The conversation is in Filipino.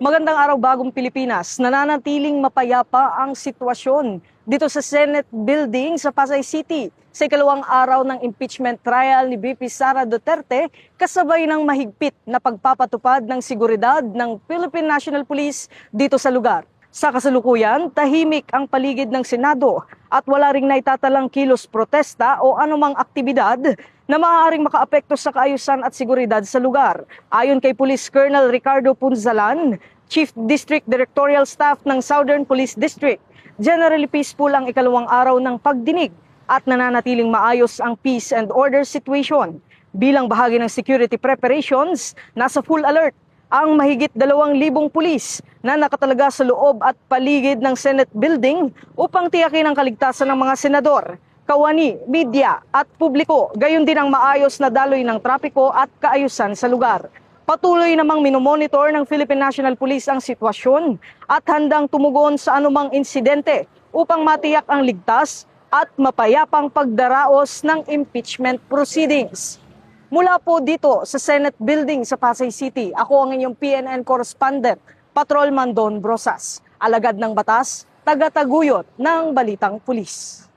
Magandang araw bagong Pilipinas. Nananatiling mapayapa ang sitwasyon dito sa Senate Building sa Pasay City sa ikalawang araw ng impeachment trial ni VP Sara Duterte kasabay ng mahigpit na pagpapatupad ng seguridad ng Philippine National Police dito sa lugar. Sa kasalukuyan, tahimik ang paligid ng Senado at wala ring naitatalang kilos protesta o anumang aktibidad na maaaring makaapekto sa kaayusan at seguridad sa lugar. Ayon kay Police Colonel Ricardo Punzalan, Chief District Directorial Staff ng Southern Police District, generally peaceful ang ikalawang araw ng pagdinig at nananatiling maayos ang peace and order situation. Bilang bahagi ng security preparations, nasa full alert ang mahigit 2,000 pulis na nakatalaga sa loob at paligid ng Senate Building upang tiyakin ang kaligtasan ng mga senador, kawani, media at publiko, gayon din ang maayos na daloy ng trapiko at kaayusan sa lugar. Patuloy namang minomonitor ng Philippine National Police ang sitwasyon at handang tumugon sa anumang insidente upang matiyak ang ligtas at mapayapang pagdaraos ng impeachment proceedings. Mula po dito sa Senate Building sa Pasay City, ako ang inyong PNN correspondent, Patrolman Don Brosas, alagad ng batas, tagataguyod ng Balitang Pulis.